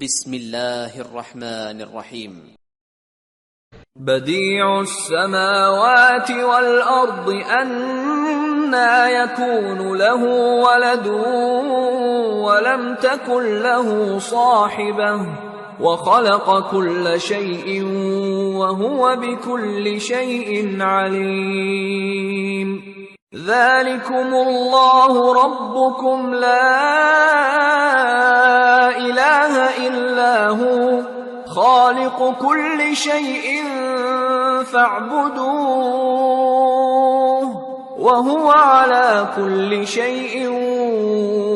بسم الله الرحمن الرحيم. بديع السماوات والأرض أنى يكون له ولد ولم تكن له صاحبة وخلق كل شيء وهو بكل شيء عليم. ذلكم الله ربكم لا إله إلا هو خالق كل شيء فاعبدوه وهو على كل شيء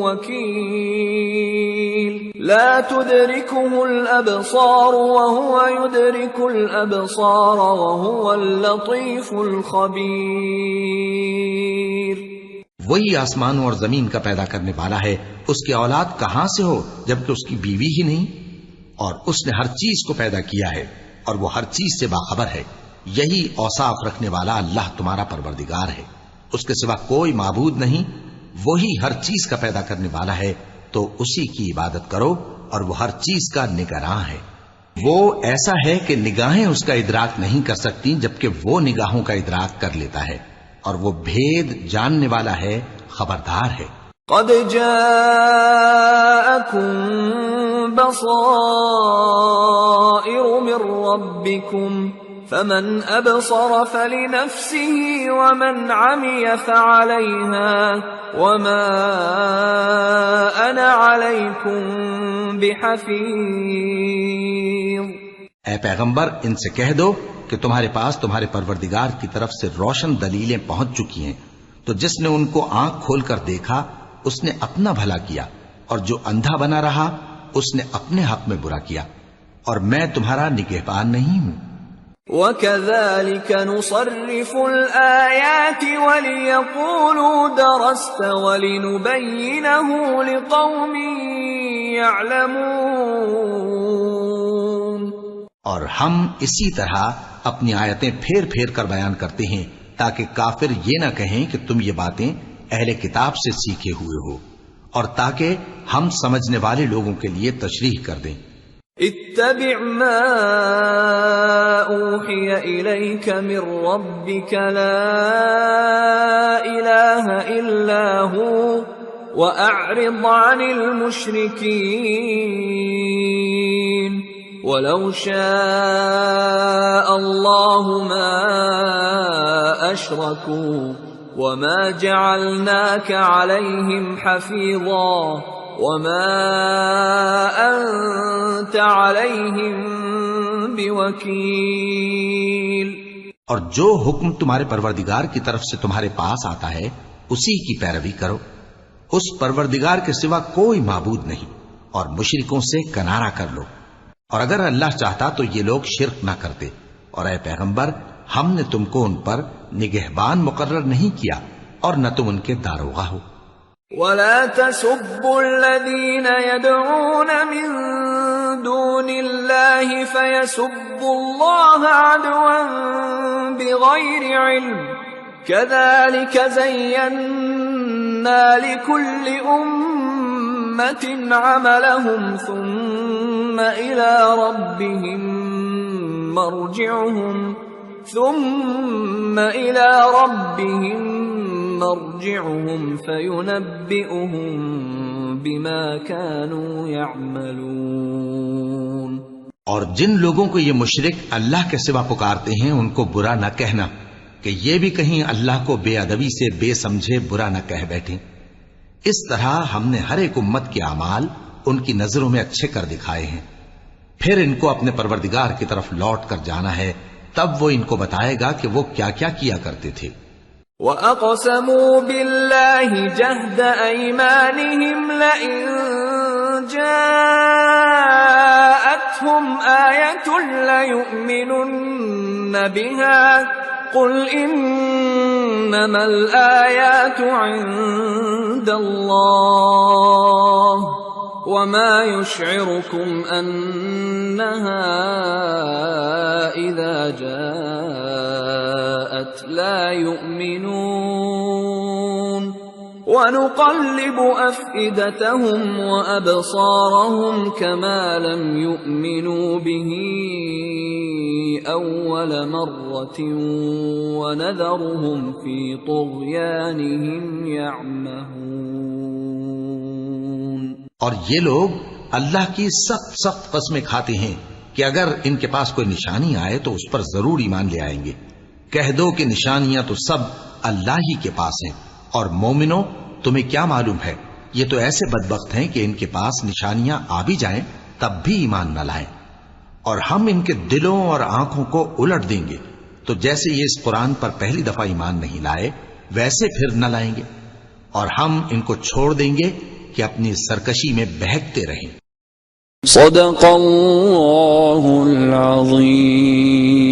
وكيل. لا تدركه الأبصار وهو يدرك الأبصار وهو اللطيف الخبير. وہی آسمانوں اور زمین کا پیدا کرنے والا ہے، اس کی اولاد کہاں سے ہو جبکہ اس کی بیوی ہی نہیں، اور اس نے ہر چیز کو پیدا کیا ہے اور وہ ہر چیز سے باخبر ہے. یہی اوصاف رکھنے والا اللہ تمہارا پروردگار ہے، اس کے سوا کوئی معبود نہیں. وہی ہر چیز کا پیدا کرنے والا ہے تو اسی کی عبادت کرو، اور وہ ہر چیز کا نگراں ہے. وہ ایسا ہے کہ نگاہیں اس کا ادراک نہیں کر سکتی جبکہ وہ نگاہوں کا ادراک کر لیتا ہے، اور وہ بھید جاننے والا ہے، خبردار ہے. قد جاءكم بصائر من ربكم فمن أبصر فلنفسه ومن عمي فعليها وما أنا عليكم بحفيظ. اے پیغمبر، ان سے کہہ دو کہ تمہارے پاس تمہارے پروردگار کی طرف سے روشن دلیلیں پہنچ چکی ہیں، تو جس نے ان کو آنکھ کھول کر دیکھا اس نے اپنا بھلا کیا، اور جو اندھا بنا رہا اس نے اپنے حق میں برا کیا، اور میں تمہارا نگہبان نہیں ہوں. وَكَذَلِكَ نُصَرِّفُ الْآيَاتِ وَلِيَقُولُوا دَرَسْتَ وَلِنُبَيِّنَهُ لِقَوْمٍ يَعْلَمُونَ. اور ہم اسی طرح اپنی آیتیں پھیر پھیر کر بیان کرتے ہیں تاکہ کافر یہ نہ کہیں کہ تم یہ باتیں اہل کتاب سے سیکھے ہوئے ہو، اور تاکہ ہم سمجھنے والے لوگوں کے لیے تشریح کر دیں. اتبع ما اوحی الیک من ربک لا الہ الا هو واعرض عن المشرکین ولو شاء اللہ ما اشرکوا وما جعلناك عليهم حفيظا وما أنت عليهم بوكيل. اور جو حکم تمہارے پروردگار کی طرف سے تمہارے پاس آتا ہے اسی کی پیروی کرو. اس پروردگار کے سوا کوئی معبود نہیں، اور مشرکوں سے کنارہ کر لو. اور اگر اللہ چاہتا تو یہ لوگ شرک نہ کرتے. اور اے پیغمبر، ہم نے تم کو ان پر نگہبان مقرر نہیں کیا اور نہ تم ان کے داروغہ ہو. وَلَا تَسُبُّوا الَّذِينَ يَدْعُونَ مِن دُونِ اللَّهِ فَيَسُبُّوا اللَّهَ عَدْوًا بِغَيْرِ عِلْمٍ كَذَلِكَ زَيَّنَّا لِكُلِّ أُمَّةٍ عَمَلَهُمْ ثُمَّ إِلَى رَبِّهِمْ مرجعهم فينبئهم بما كانوا يعملون. اور جن لوگوں کو یہ مشرک اللہ کے سوا پکارتے ہیں ان کو برا نہ کہنا کہ یہ بھی کہیں اللہ کو بے ادبی سے بے سمجھے برا نہ کہہ بیٹھیں. اس طرح ہم نے ہر ایک امت کے اعمال ان کی نظروں میں اچھے کر دکھائے ہیں، پھر ان کو اپنے پروردگار کی طرف لوٹ کر جانا ہے، تب وہ ان کو بتائے گا کہ وہ کیا کیا کیا کرتے تھے. وَأَقْسَمُوا بِاللَّهِ جَهْدَ أَيْمَانِهِمْ لَئِن جَاءَتْهُمْ آيَةٌ لَيُؤْمِنُنَّ بِهَا قُلْ إِنَّمَا الْآيَاتُ عِندَ اللَّهِ وَمَا يُشْعِرُكُمْ أَنَّهَا إِذَا جَاءَتْ لَا يُؤْمِنُونَ وَنُقَلِّبُ أَفْئِدَتَهُمْ وَأَبْصَارَهُمْ كَمَا لَمْ يُؤْمِنُوا بِهِ أَوَّلَ مَرَّةٍ وَنَذَرُهُمْ فِي طُغْيَانِهِمْ يَعْمَهُونَ۔ اور یہ لوگ اللہ کی سخت سخت قسمیں کھاتے ہیں کہ اگر ان کے پاس کوئی نشانی آئے تو اس پر ضرور ایمان لے آئیں گے۔ کہہ دو کہ نشانیاں تو سب اللہ ہی کے پاس ہیں، اور مومنوں تمہیں کیا معلوم ہے یہ تو ایسے بدبخت ہیں کہ ان کے پاس نشانیاں آ بھی جائیں تب بھی ایمان نہ لائیں، اور ہم ان کے دلوں اور آنکھوں کو الٹ دیں گے، تو جیسے یہ اس قرآن پر پہلی دفعہ ایمان نہیں لائے ویسے پھر نہ لائیں گے، اور ہم ان کو چھوڑ دیں گے کہ اپنی سرکشی میں بہکتے رہیں۔ صدق اللہ العظیم۔